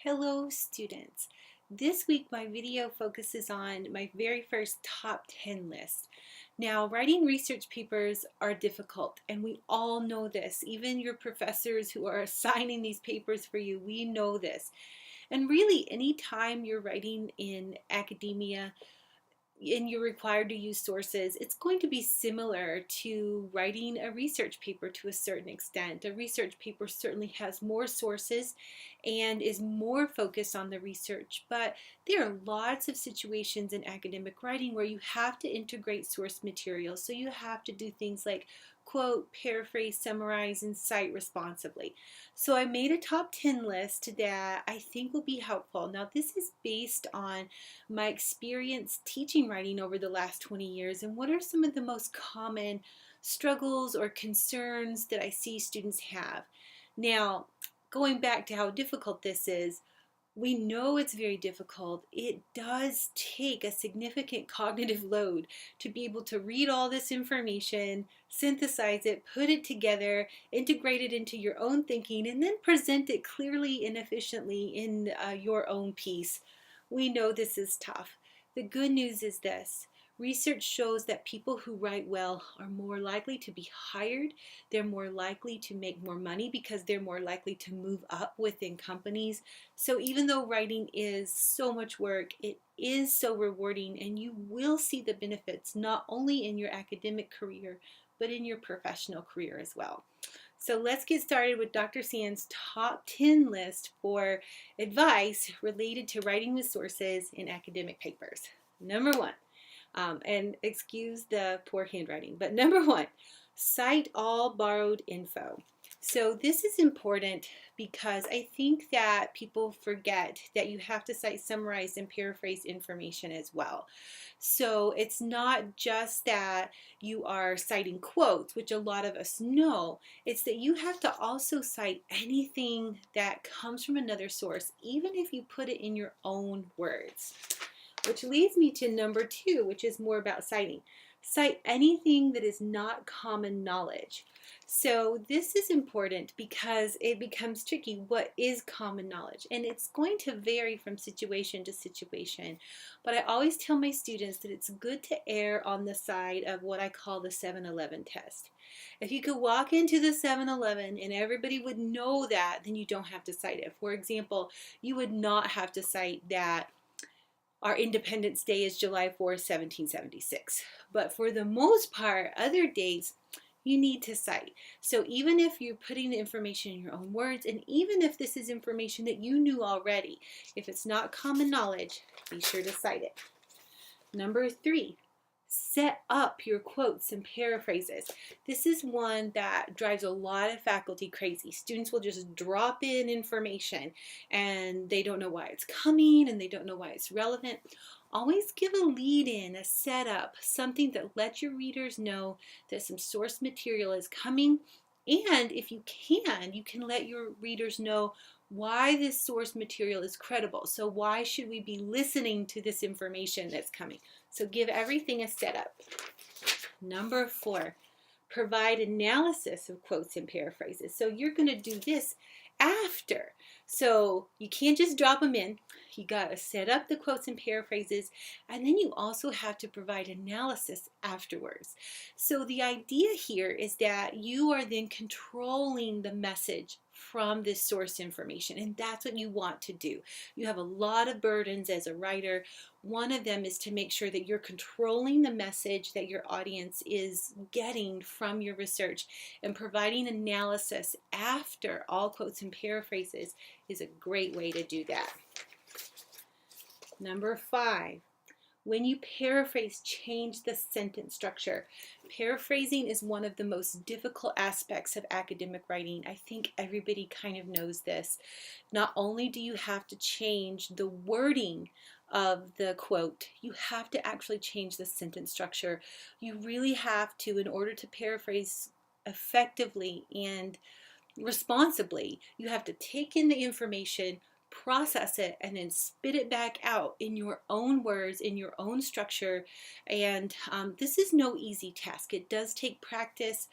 Hello students. This week my video focuses on my very first top 10 list. Now, writing research papers are difficult, and we all know this. Even your professors who are assigning these papers for you, we know this. And really, anytime you're writing in academia, and you're required to use sources, it's going to be similar to writing a research paper to a certain extent. A research paper certainly has more sources and is more focused on the research, but there are lots of situations in academic writing where you have to integrate source material. So you have to do things like quote, paraphrase, summarize, and cite responsibly. So I made a top 10 list that I think will be helpful. Now, this is based on my experience teaching writing over the last 20 years and what are some of the most common struggles or concerns that I see students have. Now, going back to how difficult this is, we know it's very difficult. It does take a significant cognitive load to be able to read all this information, synthesize it, put it together, integrate it into your own thinking, and then present it clearly and efficiently in your own piece. We know this is tough. The good news is this. Research shows that people who write well are more likely to be hired. They're more likely to make more money because they're more likely to move up within companies. So even though writing is so much work, it is so rewarding, and you will see the benefits not only in your academic career, but in your professional career as well. So let's get started with Dr. Sand's top 10 list for advice related to writing with sources in academic papers. Number one, and excuse the poor handwriting, but number one, cite all borrowed info. So this is important because I think that people forget that you have to cite, summarize, and paraphrase information as well. So it's not just that you are citing quotes, which a lot of us know. It's that you have to also cite anything that comes from another source, even if you put it in your own words. Which leads me to number two, which is more about citing. Cite anything that is not common knowledge. So this is important because it becomes tricky. What is common knowledge? And it's going to vary from situation to situation. But I always tell my students that it's good to err on the side of what I call the 7-Eleven test. If you could walk into the 7-Eleven and everybody would know that, then you don't have to cite it. For example, you would not have to cite that our Independence Day is July 4th, 1776. But for the most part, other dates, you need to cite. So even if you're putting the information in your own words, and even if this is information that you knew already, if it's not common knowledge, be sure to cite it. Number three, set up your quotes and paraphrases. This is one that drives a lot of faculty crazy. Students will just drop in information and they don't know why it's coming and they don't know why it's relevant. Always give a lead in, a setup, something that lets your readers know that some source material is coming. And if you can let your readers know why this source material is credible. So why should we be listening to this information that's coming? So give everything a setup. Number four, provide analysis of quotes and paraphrases. So you're going to do this after. So you can't just drop them in. You got to set up the quotes and paraphrases, and then you also have to provide analysis afterwards. So the idea here is that you are then controlling the message from this source information, and that's what you want to do. You have a lot of burdens as a writer. One of them is to make sure that you're controlling the message that your audience is getting from your research, and providing analysis after all quotes and paraphrases is a great way to do that. Number five, when you paraphrase, change the sentence structure. Paraphrasing is one of the most difficult aspects of academic writing. I think everybody kind of knows this. Not only do you have to change the wording of the quote, you have to actually change the sentence structure. You really have to, in order to paraphrase effectively and responsibly, you have to take in the information, process it, and then spit it back out in your own words, in your own structure. And this is no easy task. It does take practice,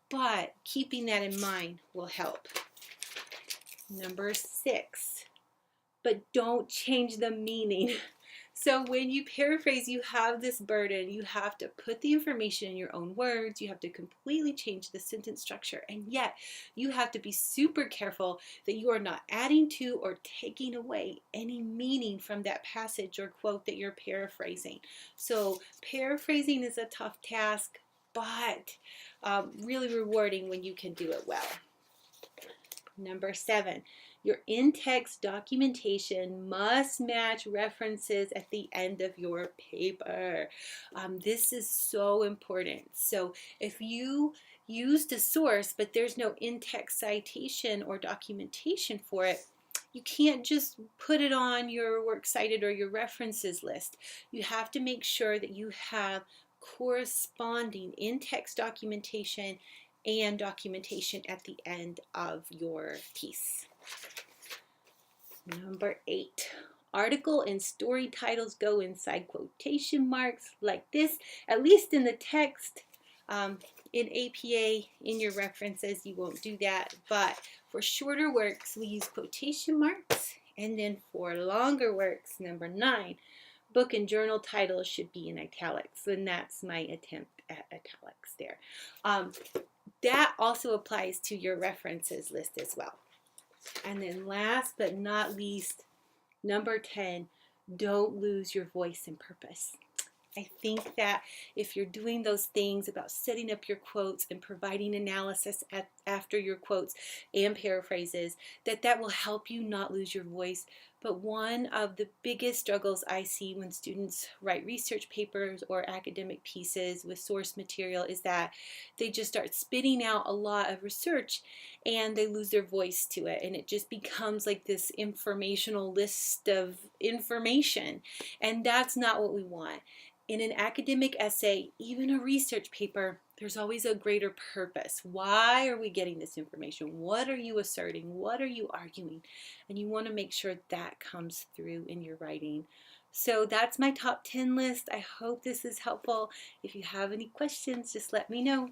but keeping that in mind will help. Number six, but don't change the meaning. So when you paraphrase, you have this burden. You have to put the information in your own words. You have to completely change the sentence structure. And yet you have to be super careful that you are not adding to or taking away any meaning from that passage or quote that you're paraphrasing. So paraphrasing is a tough task, but really rewarding when you can do it well. Number 7, your in-text documentation must match references at the end of your paper. This is so important. So if you used a source but there's no in-text citation or documentation for it, you can't just put it on your works cited or your references list. You have to make sure that you have corresponding in-text documentation and documentation at the end of your piece. Number 8, article and story titles go inside quotation marks like this, at least in the text. In APA, in your references, you won't do that, but for shorter works, we use quotation marks, and then for longer works, number 9, book and journal titles should be in italics, and that's my attempt at italics there. That also applies to your references list as well. And then last but not least, number 10, don't lose your voice and purpose. I think that if you're doing those things about setting up your quotes and providing analysis after your quotes and paraphrases, that will help you not lose your voice. But one of the biggest struggles I see when students write research papers or academic pieces with source material is that they just start spitting out a lot of research and they lose their voice to it, and it just becomes like this informational list of information, and that's not what we want. In an academic essay, even a research paper, there's always a greater purpose. Why are we getting this information? What are you asserting? What are you arguing? And you want to make sure that comes through in your writing. So that's my top 10 list. I hope this is helpful. If you have any questions, just let me know.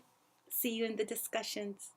See you in the discussions.